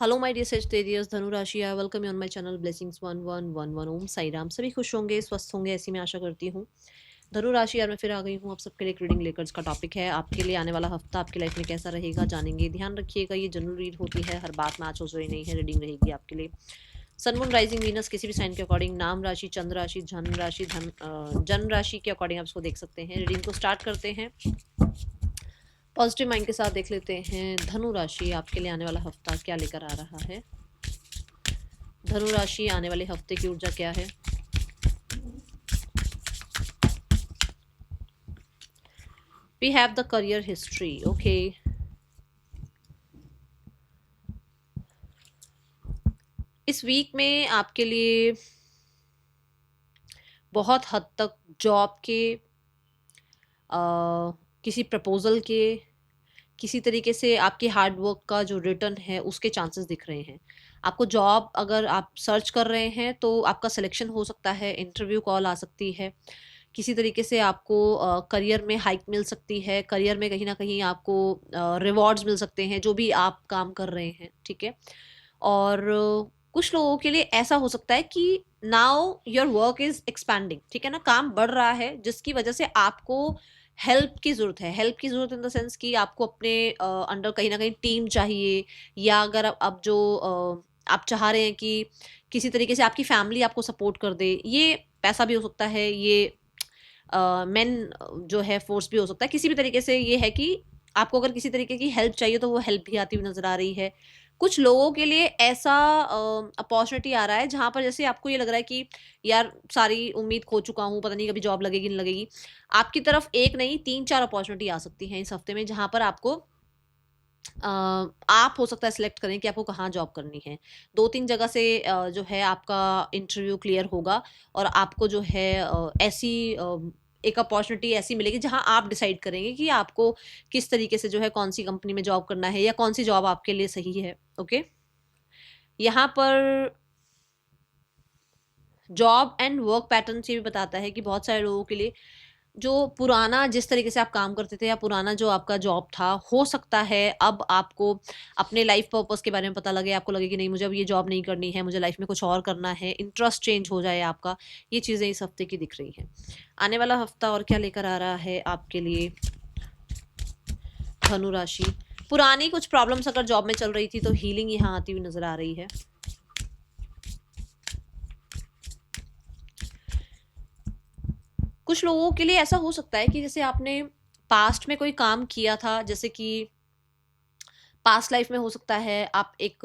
Hello my dear Sagittarius धनु राशि, I welcome you on my channel blessings 1111। ओम साई राम। सभी खुश होंगे, स्वस्थ होंगे, ऐसी मैं आशा करती हूँ। धनु राशि यार, मैं फिर आ गई हूँ आप सबके लिए एक रीडिंग लेकर। इसका टॉपिक है आपके लिए आने वाला हफ्ता आपकी लाइफ में कैसा रहेगा, जानेंगे। ध्यान रखिएगा, ये जनरल रीड होती है, हर बात मैच हो रही नहीं है। रीडिंग रहेगी आपके लिए सन मून राइजिंग वीनस किसी भी साइन के अकॉर्डिंग, नाम राशि, चंद्र राशि, धन राशि, जन्म राशि के अकॉर्डिंग आप इसको देख सकते हैं। रीडिंग को स्टार्ट करते हैं। पॉजिटिव माइंड के साथ देख लेते हैं धनु राशि आपके लिए आने वाला हफ्ता क्या लेकर आ रहा है। धनु राशि आने वाले हफ्ते की ऊर्जा क्या है। We have the career history. Okay, इस वीक में आपके लिए बहुत हद तक जॉब के किसी प्रपोजल के, किसी तरीके से आपके हार्ड वर्क का जो रिटर्न है उसके चांसेस दिख रहे हैं। आपको जॉब अगर आप सर्च कर रहे हैं तो आपका सिलेक्शन हो सकता है, इंटरव्यू कॉल आ सकती है, किसी तरीके से आपको करियर में हाइक मिल सकती है, करियर में कहीं ना कहीं आपको रिवॉर्ड्स मिल सकते हैं जो भी आप काम कर रहे हैं। ठीक है। और कुछ लोगों के लिए ऐसा हो सकता है कि now your work is expanding. ठीक है ना, काम बढ़ रहा है जिसकी वजह से आपको हेल्प की ज़रूरत है। हेल्प की ज़रूरत इन द सेंस कि आपको अपने अंडर कहीं ना कहीं टीम चाहिए, या अगर अब जो आप चाह रहे हैं कि किसी तरीके से आपकी फैमिली आपको सपोर्ट कर दे, ये पैसा भी हो सकता है, ये मेन जो है फोर्स भी हो सकता है। किसी भी तरीके से ये है कि आपको अगर किसी तरीके की हेल्प चाहिए तो वो हेल्प भी आती हुई नजर आ रही है। कुछ लोगों के लिए ऐसा अपॉर्चुनिटी आ रहा है जहां पर जैसे आपको ये लग रहा है कि यार सारी उम्मीद खो चुका हूं, पता नहीं कभी जॉब लगेगी नहीं लगेगी। आपकी तरफ एक नहीं, तीन चार अपॉर्चुनिटी आ सकती हैं इस हफ्ते में, जहां पर आपको आप हो सकता है सिलेक्ट करें कि आपको कहाँ जॉब करनी है। दो तीन जगह से जो है आपका इंटरव्यू क्लियर होगा और आपको जो है ऐसी एक अपॉर्चुनिटी ऐसी मिलेगी जहां आप डिसाइड करेंगे कि आपको किस तरीके से जो है कौन सी कंपनी में जॉब करना है या कौन सी जॉब आपके लिए सही है। ओके, यहाँ पर जॉब एंड वर्क पैटर्न ये भी बताता है कि बहुत सारे लोगों के लिए जो पुराना जिस तरीके से आप काम करते थे या पुराना जो आपका जॉब था, हो सकता है अब आपको अपने लाइफ पर्पस के बारे में पता लगे, आपको लगे कि नहीं मुझे अब ये जॉब नहीं करनी है, मुझे लाइफ में कुछ और करना है, इंटरेस्ट चेंज हो जाए आपका। ये चीज़ें इस हफ्ते की दिख रही हैं। आने वाला हफ्ता और क्या लेकर आ रहा है आपके लिए धनु राशि। पुरानी कुछ प्रॉब्लम्स अगर जॉब में चल रही थी तो हीलिंग यहाँ आती हुई नजर आ रही है। कुछ लोगों के लिए ऐसा हो सकता है कि जैसे आपने पास्ट में कोई काम किया था, जैसे कि पास्ट लाइफ में हो सकता है आप एक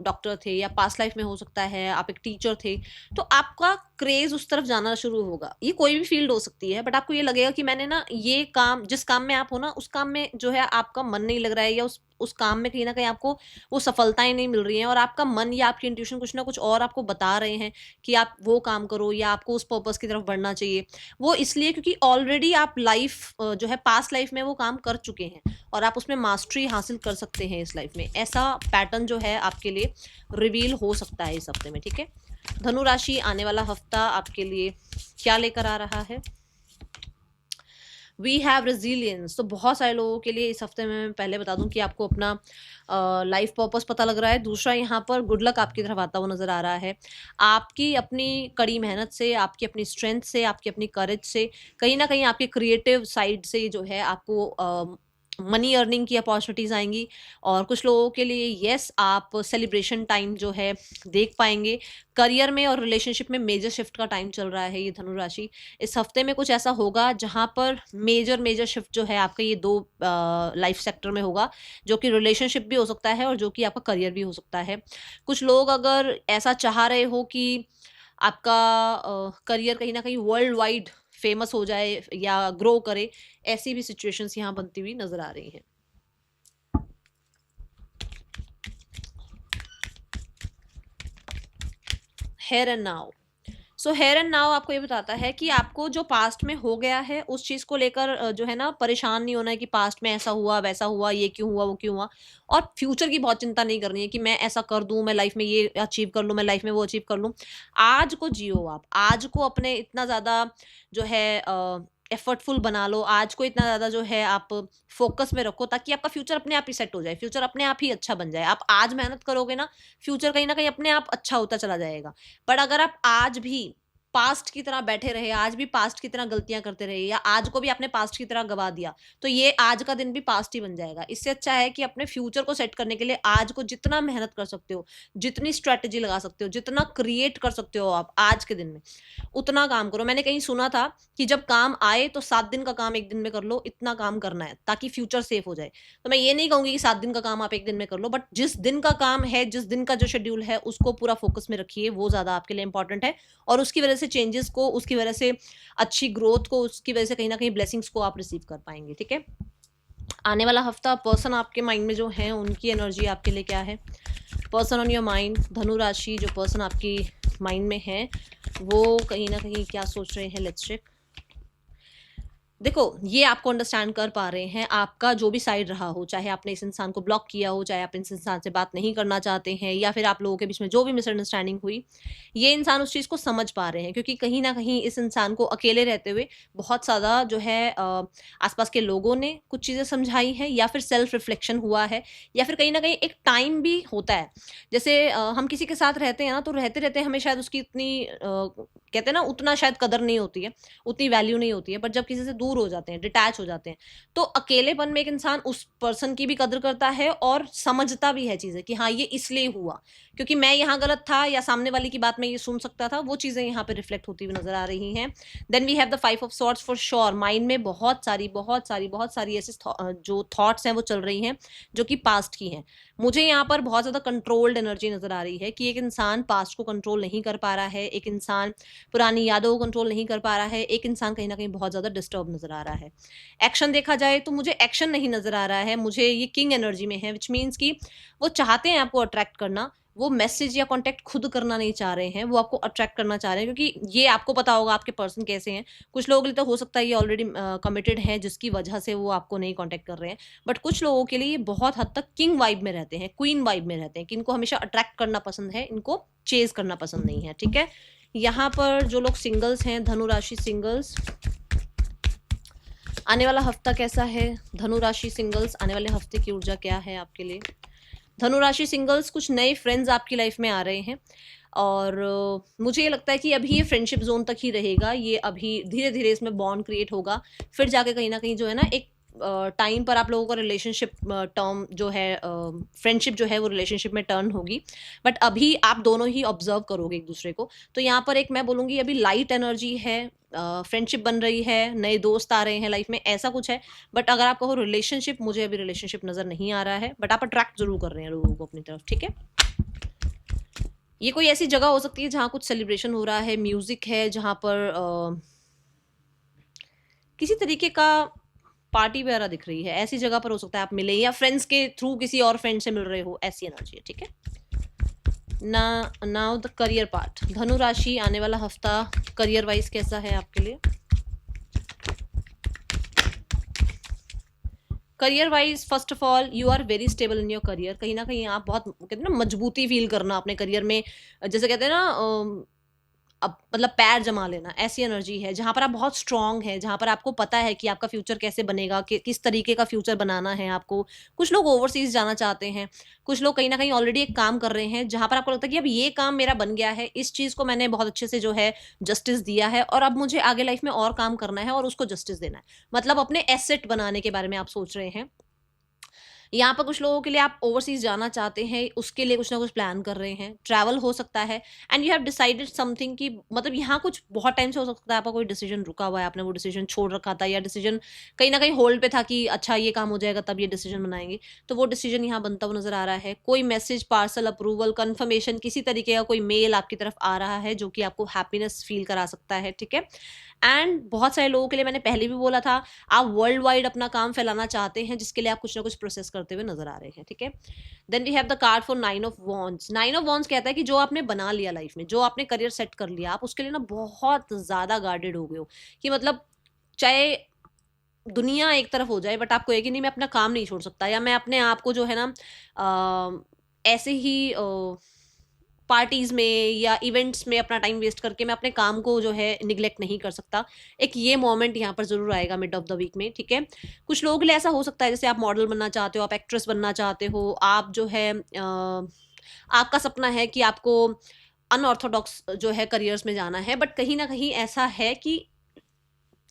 डॉक्टर थे, या पास्ट लाइफ में हो सकता है आप एक टीचर थे, तो आपका क्रेज उस तरफ जाना शुरू होगा। ये कोई भी फील्ड हो सकती है, बट आपको ये लगेगा कि मैंने ना ये काम, जिस काम में आप हो ना उस काम में जो है आपका मन नहीं लग रहा है, या उस काम में कहीं ना कहीं आपको वो सफलताएं नहीं मिल रही हैं, और आपका मन या आपकी इंट्यूशन कुछ ना कुछ और आपको बता रहे हैं कि आप वो काम करो या आपको उस पर्पस की तरफ बढ़ना चाहिए। वो इसलिए क्योंकि ऑलरेडी आप लाइफ जो है पास्ट लाइफ में वो काम कर चुके हैं और आप उसमें मास्टरी हासिल कर सकते हैं इस लाइफ में। ऐसा पैटर्न जो है आपके लिए रिवील हो सकता है इस हफ्ते में। ठीक है, धनु राशि आने वाला हफ्ता आपके लिए क्या लेकर आ रहा है। We have resilience. तो बहुत सारे लोगों के लिए इस हफ्ते में मैं पहले बता दूं कि आपको अपना लाइफ पर्पस पता लग रहा है। दूसरा, यहाँ पर गुड लक आपकी तरफ आता हुआ नजर आ रहा है। आपकी अपनी कड़ी मेहनत से, आपकी अपनी स्ट्रेंथ से, आपकी अपनी करेज से, कहीं ना कहीं आपके क्रिएटिव साइड से जो है आपको मनी अर्निंग की अपॉर्चुनिटीज आएंगी। और कुछ लोगों के लिए यस, आप सेलिब्रेशन टाइम जो है देख पाएंगे। करियर में और रिलेशनशिप में मेजर शिफ्ट का टाइम चल रहा है ये धनु राशि। इस हफ्ते में कुछ ऐसा होगा जहां पर मेजर मेजर शिफ्ट जो है आपका ये दो लाइफ सेक्टर में होगा, जो कि रिलेशनशिप भी हो सकता है और जो कि आपका करियर भी हो सकता है। कुछ लोग अगर ऐसा चाह रहे हो कि आपका करियर कहीं ना कहीं वर्ल्ड वाइड फेमस हो जाए या ग्रो करे, ऐसी भी सिचुएशंस यहाँ बनती हुई नजर आ रही हैं। Here and now. So here and now आपको ये बताता है कि आपको जो पास्ट में हो गया है उस चीज को लेकर जो है ना परेशान नहीं होना है कि पास्ट में ऐसा हुआ वैसा हुआ, ये क्यों हुआ वो क्यों हुआ। और फ्यूचर की बहुत चिंता नहीं करनी है कि मैं ऐसा कर दूं, मैं लाइफ में ये अचीव कर लूं, मैं लाइफ में वो अचीव कर लूं। आज को जियो, आप आज को अपने इतना ज्यादा जो है एफर्टफुल बना लो, आज को इतना ज़्यादा जो है आप फोकस में रखो, ताकि आपका फ्यूचर अपने आप ही सेट हो जाए, फ्यूचर अपने आप ही अच्छा बन जाए। आप आज मेहनत करोगे ना, फ्यूचर कहीं न कहीं अपने आप अच्छा होता चला जाएगा। पर अगर आप आज भी पास्ट की तरह बैठे रहे, आज भी पास्ट की तरह गलतियाँ करते रहे, या आज को भी आपने पास्ट की तरह गँवा दिया, तो ये आज का दिन भी पास्ट ही बन जाएगा। इससे अच्छा है कि अपने फ्यूचर को सेट करने के लिए आज को जितना मेहनत कर सकते हो, जितनी स्ट्रैटेजी लगा सकते हो, जितना क्रिएट कर सकते हो आप आज के दिन में, उतना काम करो। मैंने कहीं सुना था कि जब काम आए तो 7 दिन का काम 1 दिन में कर लो, इतना काम करना है ताकि फ्यूचर सेफ हो जाए। तो मैं ये नहीं कहूँगी कि 7 दिन का काम आप 1 दिन में कर लो, बट जिस दिन का काम है, जिस दिन का जो शेड्यूल है, उसको पूरा फोकस में रखिए, वो ज़्यादा आपके लिए इंपॉर्टेंट है। और उसकी वजह से चेंजेस को, उसकी वजह से अच्छी ग्रोथ को, उसकी वजह से कहीं न कहीं ब्लेसिंग्स को आप रिसीव कर पाएँगे, ठीक है? आने वाला हफ्ता पर्सन आपके माइंड में जो है, उनकी एनर्जी आपके लिए क्या है? पर्सन ऑन योर माइंड, धनु राशि, जो पर्सन आपकी माइंड में है, वो कहीं न कहीं क्या सोच रहे हैं? Let's check. देखो, ये आपको अंडरस्टैंड कर पा रहे हैं, आपका जो भी साइड रहा हो, चाहे आपने इस इंसान को ब्लॉक किया हो, चाहे आप इस इंसान से बात नहीं करना चाहते हैं, या फिर आप लोगों के बीच में जो भी मिसअंडरस्टैंडिंग हुई, ये इंसान उस चीज़ को समझ पा रहे हैं, क्योंकि कहीं न कहीं इस इंसान को अकेले रहते हुए बहुत ज़्यादा जो है आस-पास के लोगों ने कुछ चीज़ें समझाई हैं, या फिर सेल्फ रिफ्लेक्शन हुआ है, या फिर कहीं न कहीं एक टाइम भी होता है। जैसे हम किसी के साथ रहते हैं ना, तो रहते-रहते हमें शायद उसकी इतनी कहते हैं ना, उतना शायद कदर नहीं होती है, उतनी वैल्यू नहीं होती है, बट जब किसी से दूर हो जाते हैं, डिटैच हो जाते हैं, तो अकेलेपन में एक इंसान उस पर्सन की भी कदर करता है और समझता भी है चीज़ें कि हाँ, ये इसलिए हुआ, क्योंकि मैं यहाँ गलत था, या सामने वाले की बात मैं ये सुन सकता था, वो चीज़ें यहाँ पे रिफ्लेक्ट होती हुई नज़र आ रही हैं। Then we have the 5 of swords for sure, mind में बहुत सारी ऐसी जो थॉट्स हैं वो चल रही हैं, जो कि पास्ट की हैं। मुझे यहाँ पर बहुत ज़्यादा कंट्रोल्ड एनर्जी नज़र आ रही है कि एक इंसान पास्ट को कंट्रोल नहीं कर पा रहा है, एक इंसान पुरानी यादों को कंट्रोल नहीं कर पा रहा है, एक इंसान कहीं न कहीं बहुत ज़्यादा डिस्टर्ब नज़र आ रहा है। एक्शन देखा जाए तो मुझे एक्शन नहीं नज़र आ रहा है, मुझे ये किंग एनर्जी में है, व्हिच मीन्स कि वो चाहते हैं आपको अट्रैक्ट करना, वो मैसेज या कॉन्टैक्ट खुद करना नहीं चाह रहे हैं, वो आपको अट्रैक्ट करना चाह रहे हैं, क्योंकि ये आपको पता होगा आपके पर्सन कैसे हैं। कुछ लोगों के लिए तो हो सकता है ये ऑलरेडी कमिटेड हैं, जिसकी वजह से वो आपको नहीं कॉन्टैक्ट कर रहे हैं, बट कुछ लोगों के लिए ये बहुत हद तक किंग वाइब में रहते हैं, क्वीन वाइब में रहते हैं, कि इनको हमेशा अट्रैक्ट करना पसंद है, इनको चेज़ करना पसंद नहीं है, ठीक है? यहाँ पर जो लोग सिंगल्स हैं, धनु राशि सिंगल्स, आने वाला हफ्ता कैसा है? धनु राशि सिंगल्स, आने वाले हफ्ते की ऊर्जा क्या है आपके लिए? धनु राशि सिंगल्स, कुछ नए फ्रेंड्स आपकी लाइफ में आ रहे हैं, और मुझे ये लगता है कि अभी ये फ्रेंडशिप जोन तक ही रहेगा, ये अभी धीरे-धीरे इसमें बॉन्ड क्रिएट होगा, फिर जाके कहीं न कहीं जो है ना, एक टाइम पर आप लोगों का रिलेशनशिप टर्म जो है, फ्रेंडशिप जो है वो रिलेशनशिप में टर्न होगी, बट अभी आप दोनों ही ऑब्जर्व करोगे एक-दूसरे को। तो यहाँ पर एक मैं बोलूँगी अभी लाइट एनर्जी है, फ्रेंडशिप बन रही है, नए दोस्त आ रहे हैं लाइफ में, ऐसा कुछ है। बट अगर आप कहो रिलेशनशिप, मुझे अभी रिलेशनशिप नज़र नहीं आ रहा है, बट आप अट्रैक्ट ज़रूर कर रहे हैं लोगों को अपनी तरफ, ठीक है? ये कोई ऐसी जगह हो सकती है जहाँ कुछ सेलिब्रेशन हो रहा है, म्यूज़िक है, जहाँ पर किसी तरीके का पार्टी वगैरह दिख रही है, ऐसी जगह पर हो सकता है आप मिले, या फ्रेंड्स के थ्रू किसी और फ्रेंड से मिल रहे हो, ऐसी एनर्जी है, ठीक है? ना नाउ द करियर पार्ट, धनु राशि, आने वाला हफ्ता करियर वाइज कैसा है आपके लिए? Career wise first of all you are very stable in your career, कहीं ना कहीं आप बहुत कहते हैं ना, मजबूती फील करना अपने करियर में, जैसे कहते हैं ना, अब मतलब पैर जमा लेना, ऐसी एनर्जी है जहाँ पर आप बहुत स्ट्रांग है, जहाँ पर आपको पता है कि आपका फ्यूचर कैसे बनेगा, कि किस तरीके का फ्यूचर बनाना है आपको। कुछ लोग ओवरसीज जाना चाहते हैं, कुछ लोग कहीं ना कहीं ऑलरेडी एक काम कर रहे हैं जहाँ पर आपको लगता है कि अब ये काम मेरा बन गया है, इस चीज़ को मैंने बहुत अच्छे से जो है जस्टिस दिया है, और अब मुझे आगे लाइफ में और काम करना है और उसको जस्टिस देना है, मतलब अपने एसेट बनाने के बारे में आप सोच रहे हैं। यहाँ पर कुछ लोगों के लिए आप ओवरसीज जाना चाहते हैं, उसके लिए कुछ ना कुछ प्लान कर रहे हैं, ट्रैवल हो सकता है, and you have decided something, कि मतलब यहाँ कुछ बहुत टाइम से हो सकता है आपका कोई डिसीजन रुका हुआ है, आपने वो डिसीजन छोड़ रखा था, या डिसीजन कहीं ना कहीं होल्ड पे था कि अच्छा ये काम हो जाएगा तब ये डिसीजन बनाएंगे, तो वो डिसीजन यहाँ बनता हुआ नजर आ रहा है। कोई मैसेज, पार्सल, अप्रूवल, कन्फर्मेशन, किसी तरीके का कोई मेल आपकी तरफ आ रहा है जो कि आपको हैप्पीनेस फील करा सकता है, ठीक है? एंड बहुत सारे लोगों के लिए, मैंने पहले भी बोला था, आप वर्ल्ड वाइड अपना काम फैलाना चाहते हैं, जिसके लिए आप कुछ ना कुछ प्रोसेस करते हुए नजर आ रहे हैं, ठीक है? Then we have the card for 9 of wands. 9 of wands कहता है कि जो आपने बना लिया लाइफ में, जो आपने करियर सेट कर लिया, आप उसके लिए ना बहुत ज्यादा गार्डेड हो गए हो, कि मतलब चाहे दुनिया एक तरफ हो जाए, बट आपको है कि नहीं, मैं अपना काम नहीं छोड़ सकता, या मैं अपने आप को जो है ना ऐसे ही पार्टीज में या इवेंट्स में अपना टाइम वेस्ट करके मैं अपने काम को जो है निग्लेक्ट नहीं कर सकता। एक ये मोमेंट यहाँ पर जरूर आएगा मिड ऑफ द वीक में, ठीक है। कुछ लोगों के लिए ऐसा हो सकता है, जैसे आप मॉडल बनना चाहते हो, आप एक्ट्रेस बनना चाहते हो, आप जो है आपका सपना है कि आपको अनऑर्थोडॉक्स जो है करियर्स में जाना है, बट कहीं ना कहीं ऐसा है कि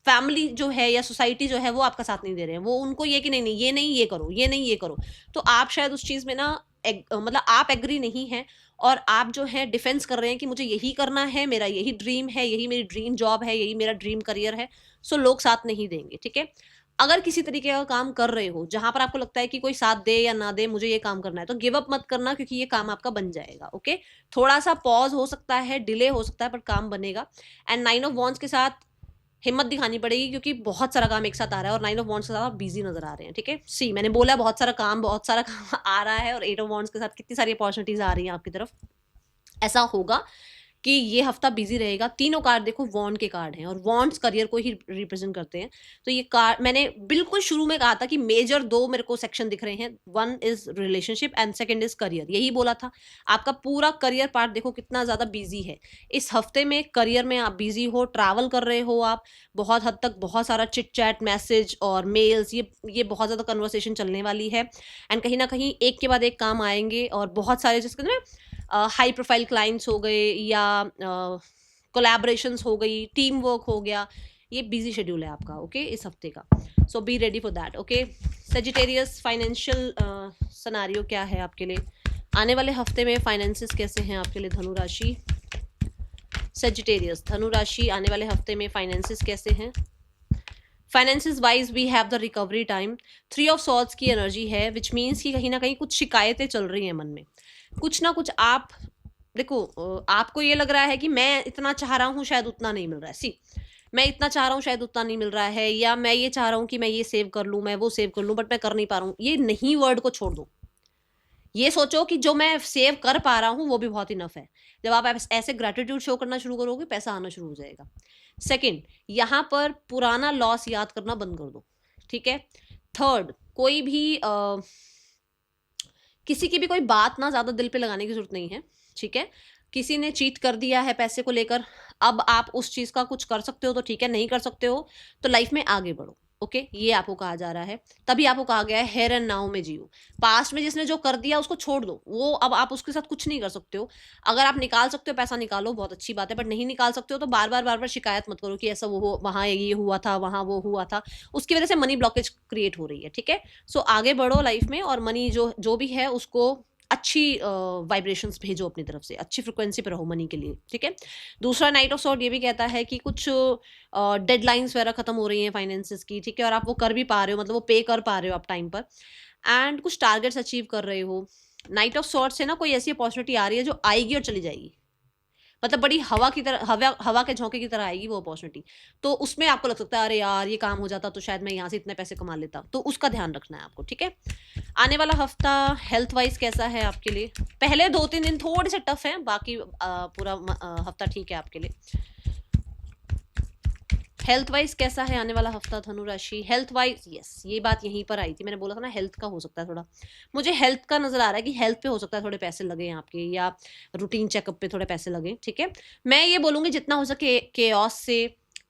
फैमिली जो है या सोसाइटी जो है वो आपका साथ नहीं दे रहे हैं। वो उनको ये कि नहीं नहीं ये नहीं ये करो, ये नहीं ये करो। तो आप शायद उस चीज़ में ना मतलब आप एग्री नहीं हैं और आप जो है डिफेंस कर रहे हैं कि मुझे यही करना है, मेरा यही ड्रीम है, यही मेरी ड्रीम जॉब है, यही मेरा ड्रीम करियर है। सो लोग साथ नहीं देंगे, ठीक है। अगर किसी तरीके का काम कर रहे हो जहां पर आपको लगता है कि कोई साथ दे या ना दे, मुझे ये काम करना है, तो गिव अप मत करना, क्योंकि ये काम आपका बन जाएगा। ओके, थोड़ा सा पॉज हो सकता है, डिले हो सकता है, पर काम बनेगा। एंड 9 ऑफ वॉन्ड्स के साथ हिम्मत दिखानी पड़ेगी, क्योंकि बहुत सारा काम एक साथ आ रहा है और 9 ऑफ वॉन्ड्स के साथ आप बिजी नजर आ रहे हैं, ठीक है। सी मैंने बोला बहुत सारा काम आ रहा है, और 8 ऑफ वॉन्ड्स के साथ कितनी सारी अपॉर्चुनिटीज आ रही हैं आपकी तरफ। ऐसा होगा कि ये हफ्ता बिजी रहेगा। तीनों कार्ड देखो वॉन्ड के कार्ड हैं, और वॉन्ड्स करियर को ही रिप्रेजेंट करते हैं। तो ये कार्ड मैंने बिल्कुल शुरू में कहा था कि मेजर 2 मेरे को सेक्शन दिख रहे हैं, 1 is relationship and 2 is career, यही बोला था। आपका पूरा करियर पार्ट देखो कितना ज्यादा बिजी है इस हफ्ते में। करियर में आप बिजी हो, ट्रैवल कर रहे हो, आप बहुत हद तक बहुत सारा चिट चैट, मैसेज और मेल्स, ये बहुत ज्यादा कन्वर्सेशन चलने वाली है। एंड कहीं ना कहीं एक के बाद एक काम आएंगे, और बहुत सारे जिसके ना हाई प्रोफाइल क्लाइंट्स हो गए या कोलैबोरेशंस हो गई, टीम वर्क हो गया। ये बिजी शेड्यूल है आपका, ओके, इस हफ्ते का। So be ready for that, okay. Sagittarius, financial scenario क्या है आपके लिए आने वाले हफ्ते में? फाइनेंसेस कैसे हैं आपके लिए धनु राशि? सेजिटेरियस धनु राशि आने वाले हफ्ते में फाइनेंसेस कैसे हैं? Finances wise we have the recovery time. 3 of swords की एनर्जी है, विच मीन्स कि कहीं ना कहीं कुछ शिकायतें चल रही हैं मन में। कुछ ना कुछ आप देखो, आपको ये लग रहा है कि मैं इतना चाह रहा हूँ शायद उतना नहीं मिल रहा है। सी मैं इतना चाह रहा हूँ शायद उतना नहीं मिल रहा है, या मैं ये चाह रहा हूँ कि मैं ये सेव कर लूँ, मैं वो सेव कर लूँ, बट मैं कर नहीं पा रहा हूँ। ये नहीं वर्ड को छोड़ दो, ये सोचो कि जो मैं सेव कर पा रहा हूँ वो भी बहुत इनफ है। जब आप ऐसे ग्रेटिट्यूड शो करना शुरू करोगे, पैसा आना शुरू हो जाएगा। सेकंड, यहाँ पर पुराना लॉस याद करना बंद कर दो, ठीक है। थर्ड, कोई भी किसी की भी कोई बात ना ज्यादा दिल पे लगाने की जरूरत नहीं है, ठीक है। किसी ने चीट कर दिया है पैसे को लेकर, अब आप उस चीज का कुछ कर सकते हो तो ठीक है, नहीं कर सकते हो तो लाइफ में आगे बढ़ो, ओके। ये आपको कहा जा रहा है, तभी आपको कहा गया है हेयर एंड नाउ में जियो। पास्ट में जिसने जो कर दिया उसको छोड़ दो, वो अब आप उसके साथ कुछ नहीं कर सकते हो। अगर आप निकाल सकते हो पैसा निकालो, बहुत अच्छी बात है, बट नहीं निकाल सकते हो तो बार बार शिकायत मत करो कि ऐसा वो वहां ये हुआ था, वहां वो हुआ था। उसकी वजह से मनी ब्लॉकेज क्रिएट हो रही है, ठीक है। सो आगे बढ़ो लाइफ में, और मनी जो भी है उसको अच्छी वाइब्रेशंस भेजो अपनी तरफ से, अच्छी फ्रिक्वेंसी पे रहो मनी के लिए, ठीक है। दूसरा, नाइट ऑफ सॉर्ड ये भी कहता है कि कुछ डेडलाइंस वगैरह खत्म हो रही हैं फाइनेंसेस की, ठीक है, और आप वो कर भी पा रहे हो, मतलब वो पे कर पा रहे हो आप टाइम पर, एंड कुछ टारगेट्स अचीव कर रहे हो। नाइट ऑफ सॉर्ड से ना कोई ऐसी अपॉर्चुनिटी आ रही है जो आएगी और चली जाएगी, मतलब बड़ी हवा की तरह, हवा के झोंके की तरह आएगी वो अपॉर्चुनिटी। तो उसमें आपको लग सकता है अरे यार ये काम हो जाता तो शायद मैं यहाँ से इतने पैसे कमा लेता, तो उसका ध्यान रखना है आपको, ठीक है। आने वाला हफ्ता हेल्थ वाइज कैसा है आपके लिए? पहले 2-3 दिन थोड़े से टफ हैं, बाकी पूरा हफ्ता ठीक है आपके लिए। हेल्थ वाइज कैसा है आने वाला हफ्ता धनु राशि? हेल्थ वाइज, यस, ये बात यहीं पर आई थी, मैंने बोला था ना हेल्थ का हो सकता है थोड़ा, मुझे हेल्थ का नजर आ रहा है कि हेल्थ पे हो सकता है थोड़े पैसे लगे आपके, या रूटीन चेकअप पे थोड़े पैसे लगे, ठीक है। मैं ये बोलूंगी जितना हो सके केओस से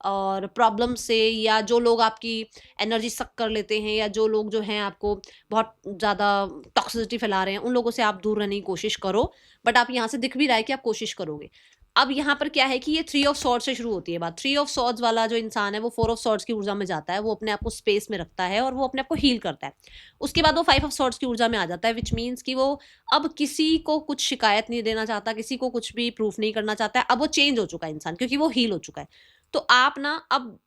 और प्रॉब्लम से, या जो लोग आपकी एनर्जी सक कर लेते हैं, या जो लोग जो हैं आपको बहुत ज़्यादा टॉक्सिसिटी फैला रहे हैं, उन लोगों से आप दूर रहने की कोशिश करो। बट आप यहाँ से दिख भी रहा है कि आप कोशिश करोगे। अब यहाँ पर क्या है कि ये 3 ऑफ सॉर्ड्स से शुरू होती है बात। 3 ऑफ सॉर्ड्स वाला जो इंसान है वो 4 ऑफ सॉर्ड्स की ऊर्जा में जाता है, वो अपने आप को स्पेस में रखता है और वो अपने आप को हील करता है। उसके बाद वो 5 ऑफ सॉर्ड्स की ऊर्जा में आ जाता है, विच मीन्स कि वो अब किसी को कुछ शिकायत नहीं देना चाहता, किसी को कुछ भी प्रूफ नहीं करना चाहता है। अब वो चेंज हो चुका है इंसान, क्योंकि वो हील हो चुका है। तो आप ना, अब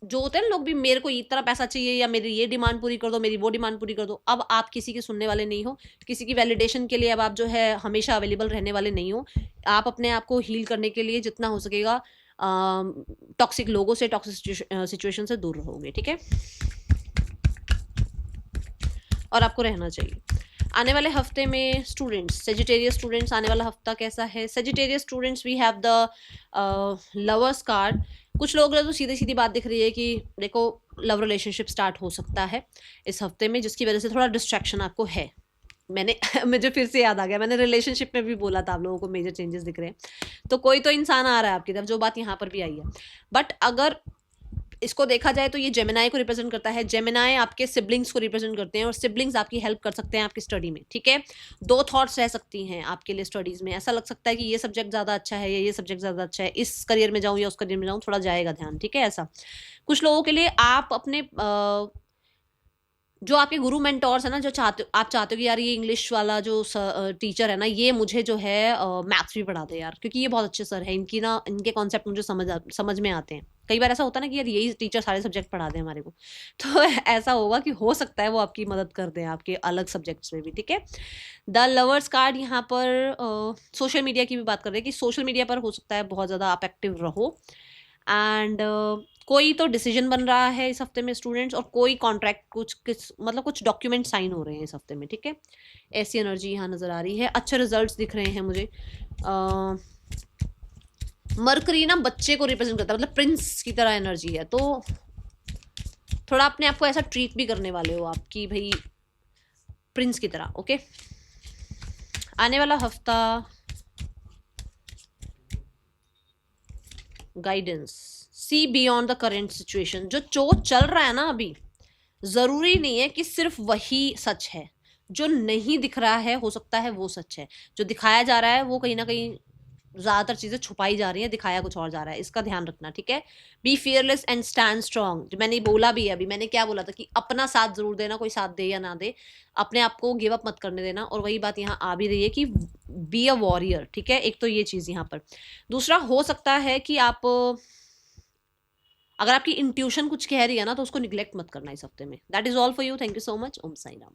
जो होते हैं लोग भी, मेरे को इतना पैसा चाहिए, या मेरी ये डिमांड पूरी कर दो, मेरी वो डिमांड पूरी कर दो, अब आप किसी की सुनने वाले नहीं हो, किसी की वैलिडेशन के लिए अब आप जो है हमेशा अवेलेबल रहने वाले नहीं हो। आप अपने आप को हील करने के लिए जितना हो सकेगा टॉक्सिक लोगों से, टॉक्सिक सिचुएशन से दूर रहोगे, ठीक है, और आपको रहना चाहिए। आने वाले हफ्ते में स्टूडेंट्स, सेजिटेरियस स्टूडेंट्स, आने वाला हफ्ता कैसा है? Sagittarius students, we have the lovers card. कुछ लोग तो सीधी सीधी बात दिख रही है कि देखो लव रिलेशनशिप स्टार्ट हो सकता है इस हफ्ते में, जिसकी वजह से थोड़ा डिस्ट्रैक्शन आपको है, मैंने मुझे फिर से याद आ गया, मैंने रिलेशनशिप में भी बोला था आप लोगों को मेजर चेंजेस दिख रहे हैं, तो कोई तो इंसान आ रहा है आपकी तरफ, जो बात यहाँ पर भी आई है। बट अगर इसको देखा जाए तो ये जेमिनाई को रिप्रेजेंट करता है। जेमिनाई आपके सिबलिंग्स को रिप्रेजेंट करते हैं, और सिबलिंग्स आपकी हेल्प कर सकते हैं आपकी स्टडी में, ठीक है। दो थॉट्स रह सकती हैं आपके लिए स्टडीज में, ऐसा लग सकता है कि ये सब्जेक्ट ज़्यादा अच्छा है या ये सब्जेक्ट ज़्यादा अच्छा है, इस करियर में जाऊँ या उस करियर में जाऊँ, थोड़ा जाएगा ध्यान, ठीक है। ऐसा कुछ लोगों के लिए आप अपने जो आपके गुरु मेंटोर्स है ना, जो आप चाहते हो कि यार ये इंग्लिश वाला जो टीचर है ना, ये मुझे जो है मैथ्स भी पढ़ा दे यार, क्योंकि ये बहुत अच्छे सर है, इनकी ना इनके कॉन्सेप्ट मुझे समझ में आते हैं। कई बार ऐसा होता है ना कि यार यही टीचर सारे सब्जेक्ट पढ़ा दें हमारे को, तो ऐसा होगा कि हो सकता है वो आपकी मदद कर दें आपके अलग सब्जेक्ट्स में भी, ठीक है। द लवर्स कार्ड यहाँ पर सोशल मीडिया की भी बात कर रहे हैं कि सोशल मीडिया पर हो सकता है बहुत ज़्यादा आप एक्टिव रहो, एंड कोई तो डिसीजन बन रहा है इस हफ्ते में स्टूडेंट्स, और कोई कॉन्ट्रैक्ट मतलब कुछ डॉक्यूमेंट साइन हो रहे हैं इस हफ्ते में, ठीक है। ऐसी एनर्जी यहाँ नज़र आ रही है। अच्छे रिजल्ट्स दिख रहे हैं मुझे। मरकरी ना बच्चे को रिप्रेजेंट करता है, मतलब प्रिंस की तरह एनर्जी है, तो थोड़ा अपने आप को ऐसा ट्रीट भी करने वाले हो आप कि भाई प्रिंस की तरह, ओके। आने वाला हफ्ता guidance, see beyond the current situation. जो चल रहा है ना अभी, जरूरी नहीं है कि सिर्फ वही सच है। जो नहीं दिख रहा है हो सकता है वो सच है, जो दिखाया जा रहा है वो कहीं ना कहीं ज्यादातर चीजें छुपाई जा रही है, दिखाया कुछ और जा रहा है, इसका ध्यान रखना, ठीक है। Be fearless and stand strong, जो मैंने बोला भी है अभी, मैंने क्या बोला था कि अपना साथ जरूर देना, कोई साथ दे या ना दे, अपने आप को गिव अप मत करने देना, और वही बात यहाँ आ भी रही है कि बी अ वॉरियर, ठीक है। एक तो ये चीज यहाँ पर। दूसरा, हो सकता है कि आप, अगर आपकी इंट्यूशन कुछ कह रही है ना, तो उसको निग्लेक्ट मत करना इस हफ्ते में। That is all for you. Thank you so much. Om Sai Ram.